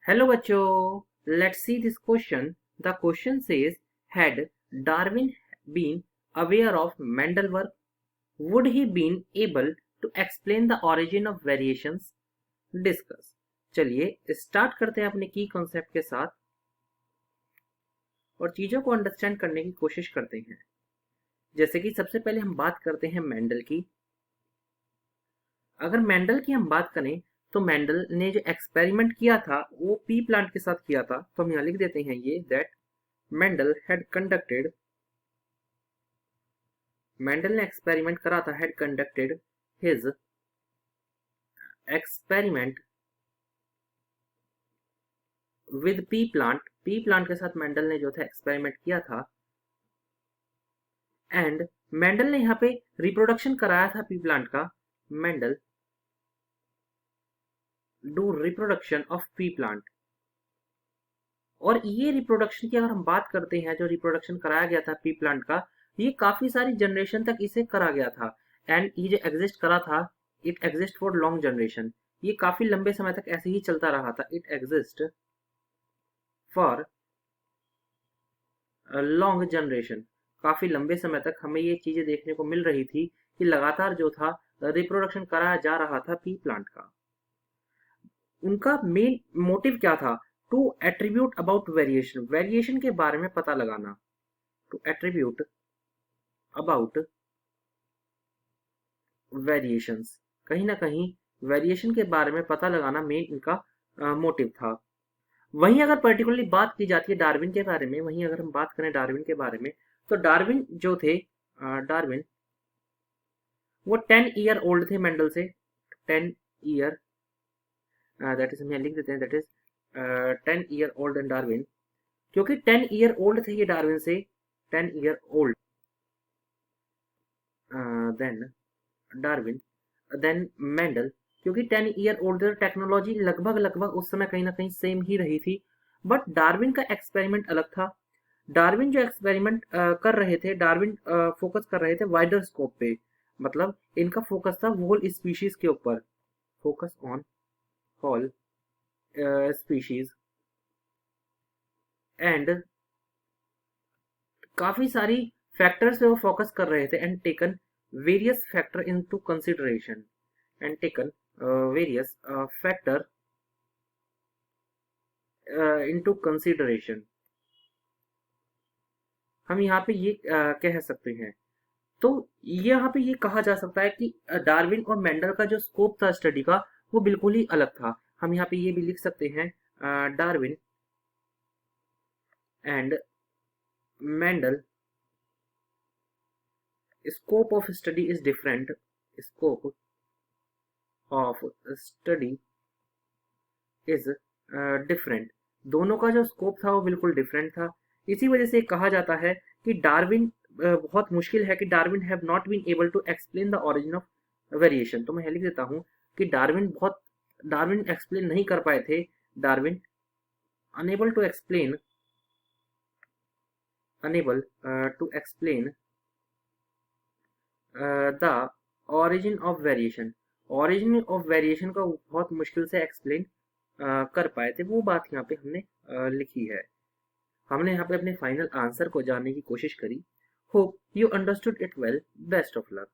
Hello बच्चों, let's see this question. The question says, had Darwin been aware of Mendel's work, would he been able to explain the origin of variations? Discuss. चलिए start करते हैं अपने की concept के साथ और चीजों को अंडरस्टैंड करने की कोशिश करते हैं। जैसे कि सबसे पहले हम बात करते हैं मेंडल की। अगर मेंडल की हम बात करें तो मेंडल ने जो एक्सपेरिमेंट किया था वो पी प्लांट के साथ किया था। तो हम यहाँ लिख देते हैं ये दैट मेंडल ने एक्सपेरिमेंट करा था, had conducted his experiment with P plant के साथ मेंडल ने जो था एक्सपेरिमेंट किया था। एंड मेंडल ने यहाँ पे रिप्रोडक्शन कराया था पी प्लांट का। Mendel do reproduction of P plant. और ये रिप्रोडक्शन की अगर हम बात करते हैं, जो रिप्रोडक्शन कराया गया था पी प्लांट का, ये काफी सारी जनरेशन तक इसे करा गया था। एंड ये जो एग्जिस्ट करा था, it exist for long generation. ये काफी लंबे समय तक ऐसे ही चलता रहा था। It exist for long generation. काफी लंबे समय तक हमें ये चीजें देखने को मिल रही थी कि लगातार जो था रिप्रोडक्शन कराया जा रहा था पी प्लांट का। उनका मेन मोटिव क्या था? टू एट्रीब्यूट अबाउट वेरिएशन के बारे में पता लगाना। टू एट्रीब्यूट अबाउट वेरिएशंस, कहीं ना कहीं वेरिएशन के बारे में पता लगाना मेन इनका मोटिव था। वहीं अगर पर्टिकुलरली बात की जाती है डार्विन के बारे में, वहीं अगर हम बात करें डार्विन के बारे में, तो डार्विन जो थे, डार्विन वो 10 ईयर ओल्ड थे मेंडल से। 10 ईयर, दैट इज हम लिख देते हैं that is 10 year old and Darwin. क्योंकि 10 ईयर ओल्ड थे ये डार्विन से, 10 year old then Darwin then Mendel. क्योंकि 10 ईयर ओल्ड टेक्नोलॉजी लगभग उस समय कहीं ना कहीं सेम ही रही थी। बट डार्विन का एक्सपेरिमेंट अलग था। डार्विन जो एक्सपेरिमेंट कर रहे थे, डार्विन फोकस कर रहे थे वाइडर स्कोप पे। मतलब इनका फोकस था होल स्पीशीज के ऊपर, focus on whole species. And काफी सारी फैक्टर्स पे वो फोकस कर रहे थे। And taken various factor into consideration, and taken various factor into consideration. हम यहाँ पे ये कह सकते हैं। तो यहाँ पे ये कहा जा सकता है कि डार्विन और मेंडल का जो स्कोप था स्टडी का, वो बिल्कुल ही अलग था। हम यहाँ पे ये भी लिख सकते हैं Darwin and Mendel scope of study is different. Scope of study is different. दोनों का जो स्कोप था वो बिल्कुल डिफरेंट था। इसी वजह से कहा जाता है कि डार्विन बहुत मुश्किल है कि Darwin have not been able to explain the origin of variation. तो मैं लिख देता हूँ कि डार्विन एक्सप्लेन नहीं कर पाए थे। Darwin unable to explain the origin of variation. Origin of variation को बहुत मुश्किल से एक्सप्लेन कर पाए थे। वो बात यहाँ पे हमने लिखी है। हमने यहाँ पे अपने फाइनल आंसर को जानने की कोशिश करी। Hope you understood it well. Best of luck.